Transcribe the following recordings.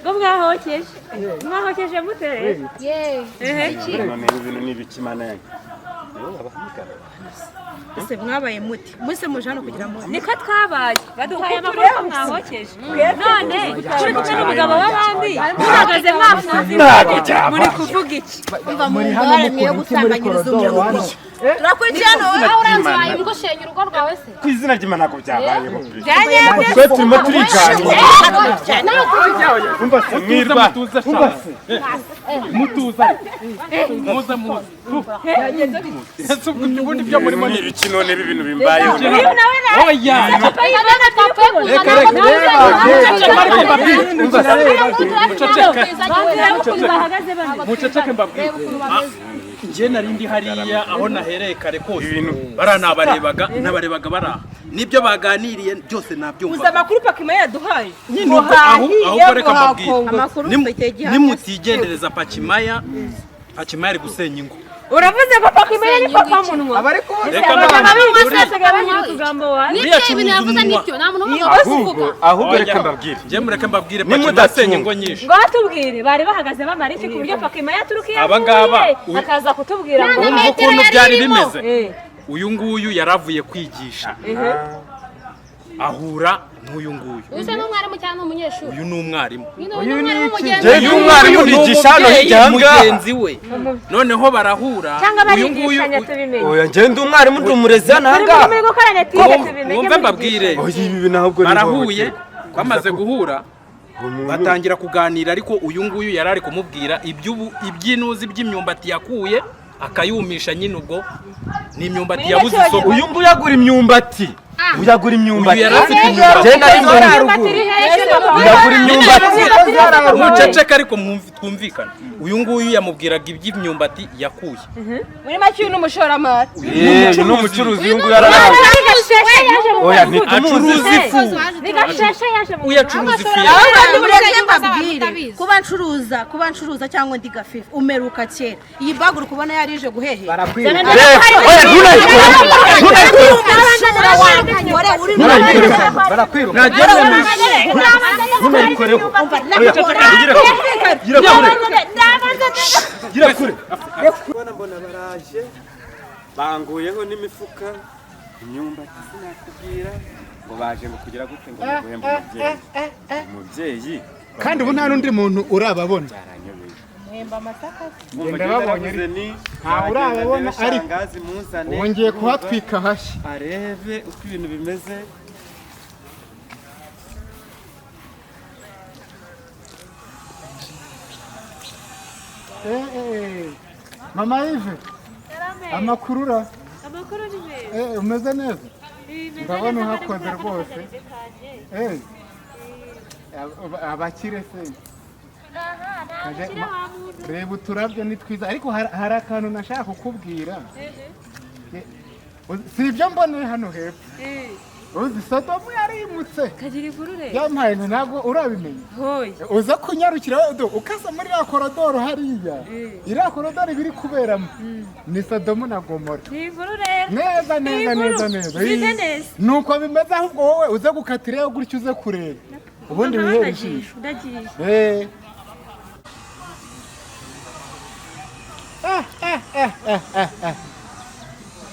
ngo mwahokeje mutere none ibintu nibikimana ese mwabaye muti muse muje hano kugira ngo niko twabaye baduhaye amakuru mwahokeje none turi kumwe n'umugabo w'abandi muhagaze mwafunze muri kuvuga iki muri hano mugiye gusambanyiriza umuntu turakurikirana aho uranzwaye ngo shenye urugo rwawe se ku izina ry'Imana nako byabayeho twe turimo turiganye umva se mwirwa mutuza ese ubundi byo muri mwe iki none ibintu bimbayeho oya muceceke mbabwire nje narindi hariya aho nahereye kare kose baranabarebaga nabarebaga bara nibyo baganiriye byose nabyumva uza makuru Pakimaya yaduhaye nyine aho reka mbabwire nimutigendereza Pakimaya ari gusenya ingo uravuze ko Pakimaya ni papa munwa abari ko ahubwo reka mbabwire nje mureke mbabwire Pakimaya asenya ingo nyinshi ngo atubwire bari bahagaze bamariki ku buryo Pakimaya turukiye abangaba akaza kutubwira ngo ukuntu byari bimeze uyu nguyu yaravuye kwigisha ahura n'uyu nguyu uyu ni umwarimu cyangwa umunyeshuri uyu ni umwarimu uyu mwarimu nigisha hano hijyanga mugenzi we noneho barahura uyu nguyu oya nje ndi umwarimu ndi umurezi hanga mwumve mbabwire barahuye bamaze guhura batangira kuganira ariko uyu nguyu yarari kumubwira iby'inuzi by'imyumbati yakuye akayumisha nyine ubwo ni imyumbati yabuze isoko uyu nguyu yagura imyumbati uyagura imyumbati yarafite imyumbati genda uyagura imyumbati muceceka ariko twumvikana uyu nguyu yamubwiraga iby'imyumbati yakuye muri make uyu n'umushoramari ni umucuruzi uyu nguyu yararaje oya ntitumuzi ifu nigashasha yaje mu uyacuruza ifu abandi mureke mbabwire kuba ncuruza cyangwa ndi gafifu umeruka kera iyi baguru kubona yarije guhehe mbona baraje banguyeho n'imifuka imyumbati sinakubwira ngo baje ngo kugira gute ngo guhemba umubyeyi kandi ubu nta n'undi muntu urababona muhemba amasaka ndababonye ntawe urababona ariko wongeye kuhatwika hashya arebe uko ibintu bimeze mama Yves amakuru ni meza umeze neza ndabona uhakoze rwose abakire se reba uturabyo ni twiza ariko hari akantu nashaka kukubwira si ibyo mboneye hano hepfo uzi Sodomu yarimutse kagira ivurure yampaye ntabwo urabimenya uza kunyarukira ukasa muri ya korodoro hariya iriya korodoro ibiri kuberamo ni Sodomu na Gomora ivurure neza nuko bimeze ahubwo wowe uze gukatirayo gutyo uze kureba ubundi wihere ijisho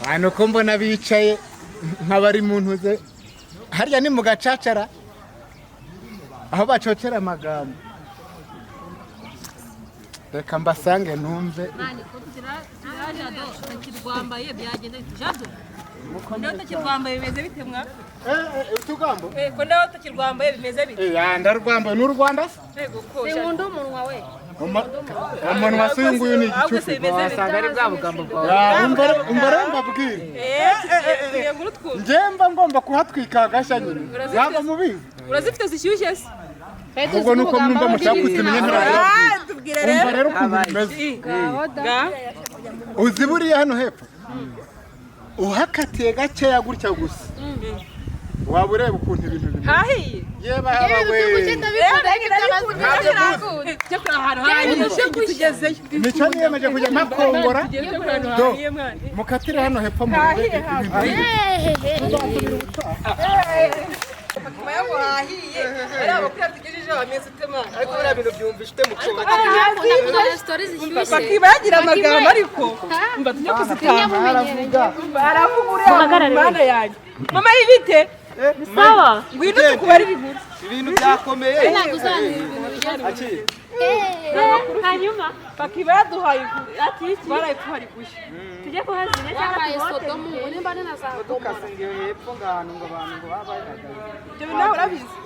hano ko mbona bicaye nk'abari mu ntuze harya ni mu gacacara aho bacocera amagambo reka mbasange numve utakirwambaye byagenda jado ndewe utakirwambaye bimeze bite mwa utugambo ko ndewe utakirwambaye bimeze bite ndarwambaye n'u Rwanda sinkunda umunwa we umunwa si uyu nguyu ni igicucu wasanga ari bwa bugambo bwawe umbare mbabwire njemba ngomba kuhatwika agashya nyine ntabwo mubizi urazifite zishyushye se ubwo nuko mwumva mushaka kutumenya umva rero ukuntu bimeze uzi buriya hano hepfo uhakatiye gakeya gutya gusa waba ureba ukuntu ibintu bimeze hahiye yeba habawe nicyo niyemeje kujya mpakongora mukatire hano hepfo mu Pakimaya ngo hahiye ari abakuru tugejeje ejo ameze utema ariko biriya bintu byumvishe ute mu koga bakibagira amagambo ariko mba tujya kuzitanga baravuga mana yanjye mama yibite sawa ngwino tukubarira inkuru ibintu byakomeye hanyuma bakibaduhaye ati barayikuhari gushya tujye kuhazina cyangwa Sodomu nimba ninazakomora tukasengeye hepfo ngahano ngo abantu ngo babaye ibyo nawe urabizi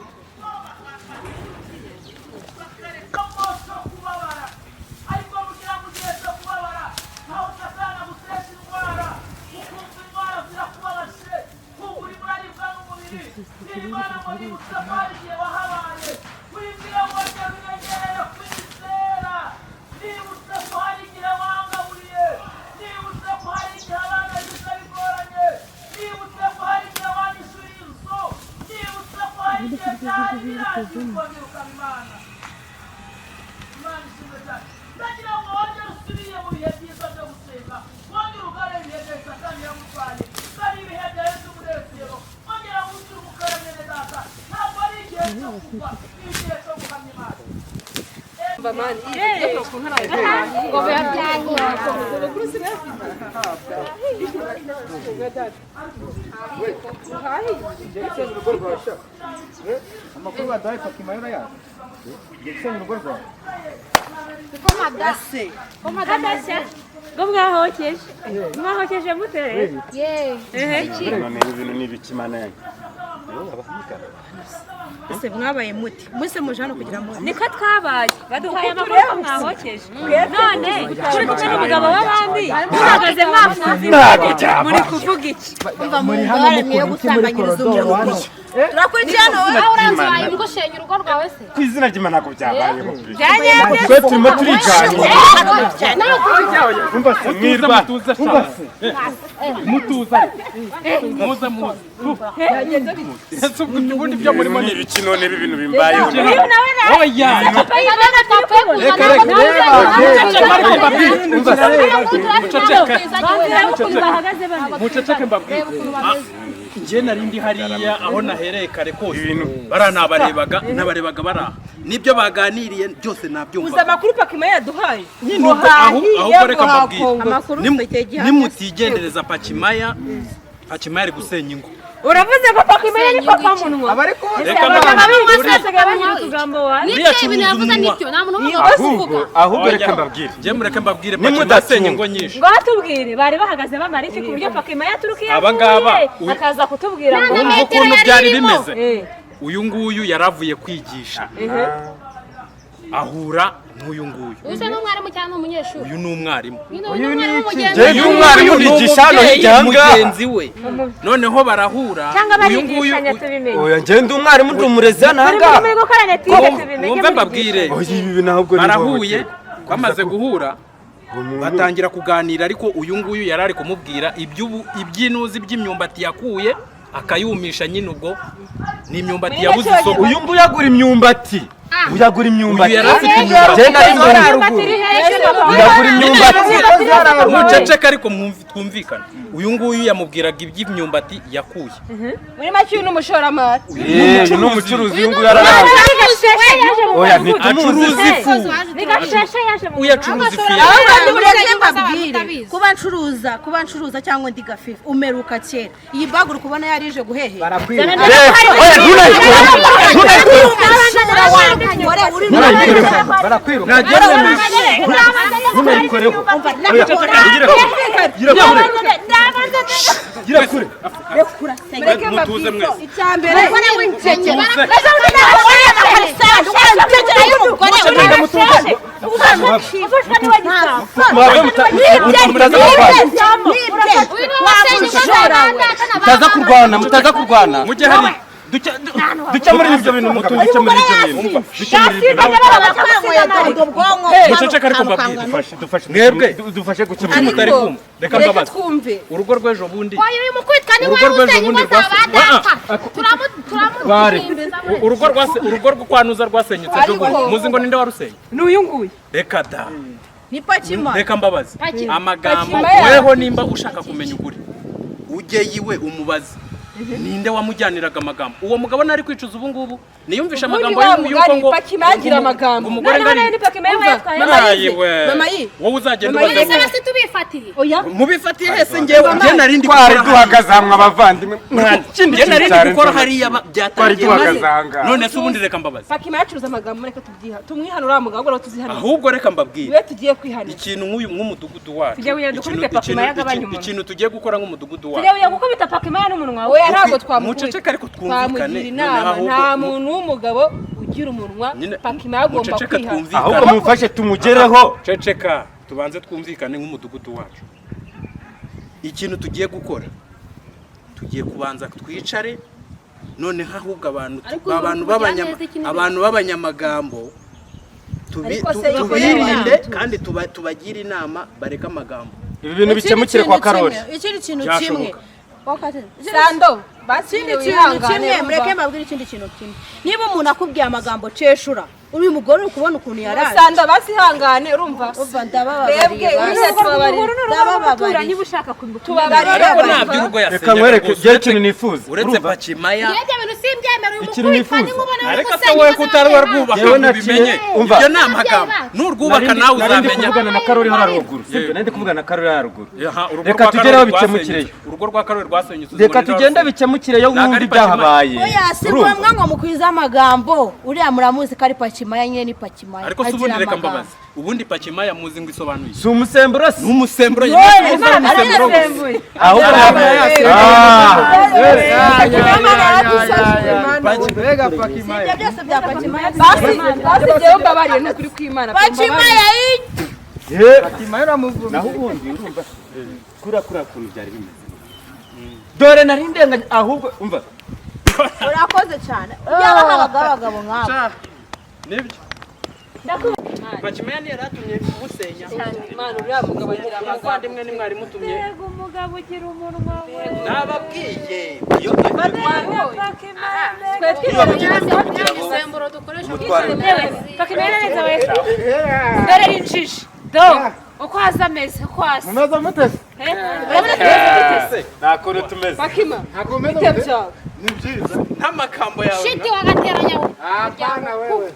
amakuru badaye Pakimaya urayazi gusenya urugo rwawe ngo mwahokeje mutere none ibintu n'ibikimana yanyu ese mwabaye muti mwese muje hano kugira ngo niko twabaye baduhaye amakuru ko mwahokeje none turi kumwe n'umugabo w'abandi muhagaze mwafunze muri kuvuga iki muri hano mu gusambanyiriza umuntu turakurikirana wowe uranzaye ngo shenya urugo rwawe se ku izina ry'Imana ko byabayeho byanyabye twe turimo turiganira umva se mwirwa mutuza muza ubundi byo murimo ni ibiki none ibi bintu bimbayeho oya muceceke mbabwire njye nari ndi hariya aho nahereye kare kose baranabarebaga nabarebaga baraha nibyo baganiriye byose nabyumva uza amakuru Pakimaya yaduhaye ahubwo reka mbabwire amakuru nimutigendereza Pakimaya ari gusenya ingo uravuze ko Pakimaya ni papa munwa abari ko reka ahubwo reka mbabwire njye mureke mbabwire Pakimaya asenya ingo nyinshi ngo batubwire bari bahagaze bamara iki ku buryo Pakimaya turukiye Abangaba, akaza kutubwira ngo urumva ukuntu byari bimeze uyu nguyu yaravuye kwigisha ahura n'uyu nguyu uyu ni umwarimu cyangwa umunyeshuri uyu ni umwarimu uyu umwarimu nigisha hano hirya mugenzi we noneho barahura uyu nguyu oya njye ndi umwarimu ndi umurezi hano ahangaha mwumve mbabwire barahuye bamaze guhura batangira kuganira ariko uyu nguyu yari ari kumubwira iby'inuzi by'imyumbati yakuye akayumisha nyine ubwo ni imyumbati yabuze isoko uyu nguyu agura imyumbati uyagura imyumbati yari afite imyumbati uyagura imyumbati umuceceka ariko twumvikana uyu nguyu yamubwiraga iby'imyumbati yakuye muri make uyu ni umushoramari uyu ni umucuruzi uyu nguyu oya ntitumuzi ifu uyacuruza ifu abandi mureke mbabwire kuba ncuruza cyangwa ndi gafifu umeruka kera iyi baguru kubona yarije guhehe mutuze mwese icyambere mutaza kurwana mujye hari duca muri ibyo bintu duca muri ibyo bintu muceceka ariko mbabwire dufashe mwebwe dufashe gukemura mutari kumva reka mbabaze urugo rw'ejo bundi urugo rw'ejo bundi urugo rwo kwanuza rwasenyutse ejo bundi muzi ngo ninde warusenye n'uyu nguyu reka da ni Pakimaya reka mbabaze amagambo weho nimba ushaka kumenya ukuri ujye yiwe umubaze ninde wamujyaniraga amagambo uwo mugabo nari kwicuza ubu ngubu niyumvisha Ubundi amagambo wa mugari yuko ngo Pakimaya agira amagambo. umugore ngari ni Pakimaya yatwaye Mama yi wowe uzagenda Ese ubaze basi tubifatiye. oya mubifatiye hese ngewe nari ndi twari duhagaze hamwe abavandimwe nta kindi nari ndi cyari gukora nzi. hariya twari byatangiye duhagaze maze ahangaha none se ubundi reka mbabaze Pakimaya acuruza amagambo reka tubyiha tumwihanura wa mugabo ngo tuzihanura ahubwo reka mbabwire we tugiye kwihanira ikintu nk'uyu nk'umudugudu wacu Tujye wiya dukubite Pakimaya agabanya umuntu. ikintu tugiye gukora nk'umudugudu wacu Tujya gukubita Pakimaya n'umunwa we. oya ntabwo twamukubita muceceka ariko twumvikane twamugira inama nta muntu w'umugabo ugira umunwa Pakimaya agomba muceceka kwihana twumvikane ahubwo mumfashe tumugereho ceceka tubanze twumvikane nk'umudugudu wacu ikintu tugiye gukora tugiye kubanza twicare none ahubwo abantu b'abanyamagambo tubirinde kandi tubagire inama bareka amagambo ibi bintu bikemukire kwa Karoli ikindi kintu kimwe Sando ikindi kintu kimwe mureke mbabwire ikindi kintu kimwe niba umuntu akubwiye amagambo ceshura uri mugore uri kubona ukuntu yaraje Sando basihangane urumva uva ndabababariye Ndabababariye niba ushaka tubabarira ariko ntabyo urugo reka yasenye nkwereke igihe kintu nifuza uretse Pakimaya Yebye bintu simbyemera uyu Ikintu mukubita nifuza. n'ingubona ariko se wowe kutari warwubaka Yewe ngo ubimenye umva. ibyo ni amagambo nurwubaka nawe narindi uzamenya kuvugana na Karoli haruguru sibyo narindi kuvugana na Karoli haruguru Aha, urugo Reka rwa tugereho Karoli bikemukireyo. rwasenyutse. Urugo rwa Karoli rwasenyutse reka tugende bikemukireyo mwumva ibyahabaye oya si ngombwa ngo mukwize amagambo uriya muramuzi ko ari Pakimaya nyine ni Pakimaya ariko se ubundi reka mbabaze ubundi Pakimaya muzi ngo isobanuye si umusemburo se n'umusemburo ahubwo Mbega Pakimaya. ibyo byose bya Pakimaya basi jewe mbabariye n'ukuri kw'Imana Pakimaya Pakimaya uramuvuma. naho ubundi urumva kura kuntu byari bimeze dore nari ndenga ahubwo umva urakoze cyane yaba habaga abagabo nk'abo nibyo Pakimaya niyo yaratumye musenya Imana uriya mugabo agira abavandimwe ni mwari mutumye Yego umugabo ugira umunwa we. nababwiye iyo twe twibera Imisemburo dukoresha Pakimaya neza we. Dore injiji. Do. Uko hasa ameze uko hasa. mumeze mutese nta kuntu tumeze Pakima ntabwo mumeze bite mutese byawe ni byiza n'amagambo yawe shiti wagateranya apana wewe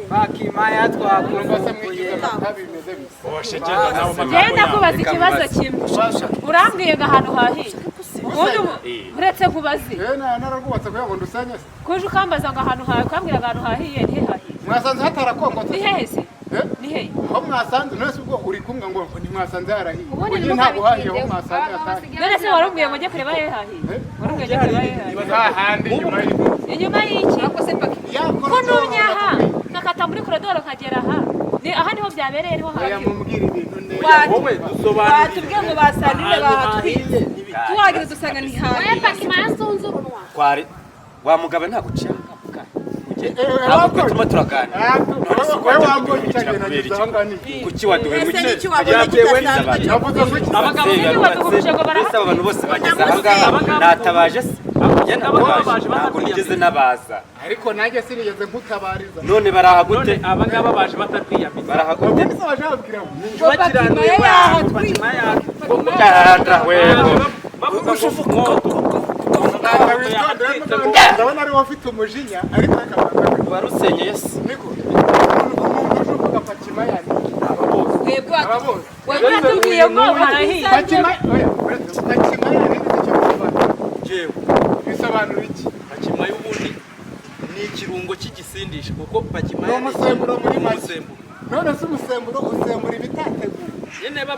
Pakimaya mbese twakumbuye. mwigize amatabi bimeze bisa Genda kubaza ikibazo kimwe. Urambwiye ngo ahantu hahiye. Ubundi uretse kubazi. yewe nararwubatse kugira ngo ndusenye se Kuje ukambaza ngo ahantu hahiye ukambwira ngo ahantu hahiye ni hahiye. mwasanze hatarakongotse Ni hehe se? Ni hehe? aho mwasanze none se ubwo uri kumwe ngo ntimwasanze harahiye Ubundi ugiye ntabwo hahiye aho mwasanze hatahiye None se warubwiye ngo njye kureba hehe hahiye? Warubwiye njye kureba hehe hahiye? hahandi inyuma y'inzu Inyuma y'iki? ako se Pakima Ko numye aha nakata muri koridoro nkagera aha. Aha niho byabereye niho oya hahiye. mumubwire ibintu neza wowe dusobanurire batubwiye ngo basandire bahatwitse tuhagire dusanga ni we hanze Pakimaya asunze urunwa. kwari wa mugabo ntabwo uciye ntabwo tuma turaganira wowe wambaye icyagiye nageze aho ngaho ni kuki waduhemukiye ese n'iki wabona kidasanzwe navuze ko iki Abagabo niyo baduhuje ngo mbese aba bantu bose bageze aha ngaha natabaje se njye natabaje ntabwo nigeze nabaza ariko nanjye sinigeze nkutabariza none barahagute aba ngaba baje batatwiyambiza barahagute ndetse baje babwira ngo bakiraniye Pakimaya cyarandra wewe ndabona ari ufite umujinya ariko akabanza warusenyeye se niko umuntu uje uvuga Pakimaya twebwe aba bose batubwiye ngo harahiye. Pakimaya oya Pakimaya ni icyo bisobanura jewe bisobanura iki Pakimaya ubundi ni ikirungo cy'igisindisha kuko Pakimaya ni umusemburo muri make umusemburo none se umusemburo usembura ibitateguwe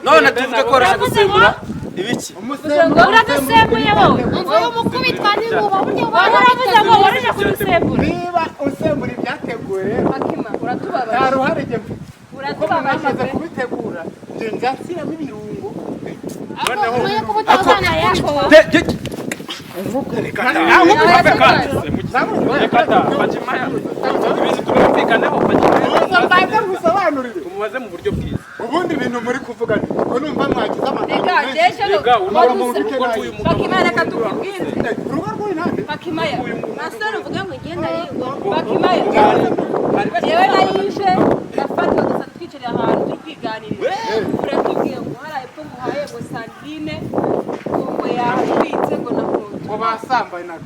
none tuvuge ko rero gusembura ibiki umusemburo Uradusembuye wowe. Uyu mukubitwa n'inkuba burya Wowe uravuze ngo waruje kudusembura. niba usembura ibyateguwe rero Pakima uratubabaje nta ruhare njye mfite kuko uratubabaje mwamaze kubitegura njye nzashyiramo ibirungo uvuye ku butazana yako. mbanza ngusobanurire umubaze mu buryo bwiza ubundi ibintu muri kuvuga ni ko numva mwagize amagambo reka menshi jeshe Rega, urugo rw'uyu mugabo Pakimaya reka tukubwire urugo rw'uyu nande Pakimaya masore uvuge ngo igenda yego Pakimaya jewe narije nafatwa gusa twicarira ahantu turi kwiganirira uratubwiye ngo haraye ko nguhaye ngo Sandrine ngo yahatwitse ngo nakunze basambanaga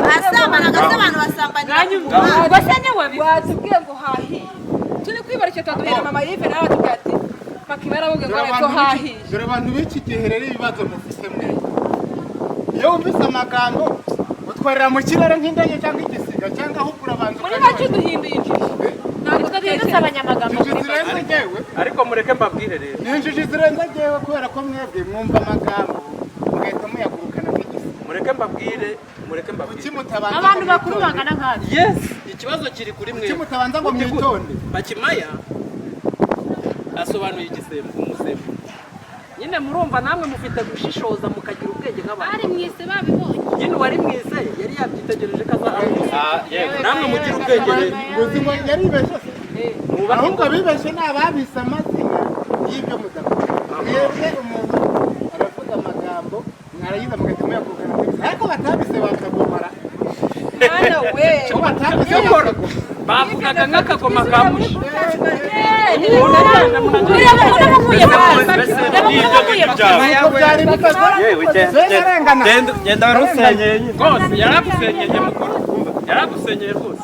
basambanaga se abantu basambanira ubwo se ni we watubwiye ngo hahiye turi kwibarukira tuduhera mama yive nawe atubwira ati Pakimaya aravuga ngo ariko hahiye dore abantu b'iki gihe rero ibibazo mufite mwe iyo wumvise amagambo utwarira mu kirere nk'indege cyangwa igisiga cyangwa aho ugura abantu muri make duhinduye injiji ntabwo twebwe abanyamagambo injiji zirenze njyewe ariko mureke mbabwire rero ni injiji zirenze njyewe kubera ko mwebwe mwumva amagambo mugahita muyagurukana nk'igisiga mureke mbabwire kuki mutabanza abantu bakuru bangana nkabi yes ikibazo kiri kuri mwe kuki mutabanza ngo mwitonde Pakimaya asobanuye igisembo umusembo nyine murumva namwe mufite gushishoza mukagira ubwenge nk'abantu bari mwise babibonye nyine wari mwise yari yabyitegereje ko azamusa namwe mugira ubwenge rero nguzi ngo yaribeshye ahubwo abibeshye ni ababise amazina y'ibyo mudakora mwebwe umuntu aravuga amagambo mwarayiza mugahita muyagurukana ariko batabise bakagomara mwana we batabise bavugaga nk'akagoma ka mushi genda warusenyeye rwose yaragusenyeye mukuru yaragusenyeye rwose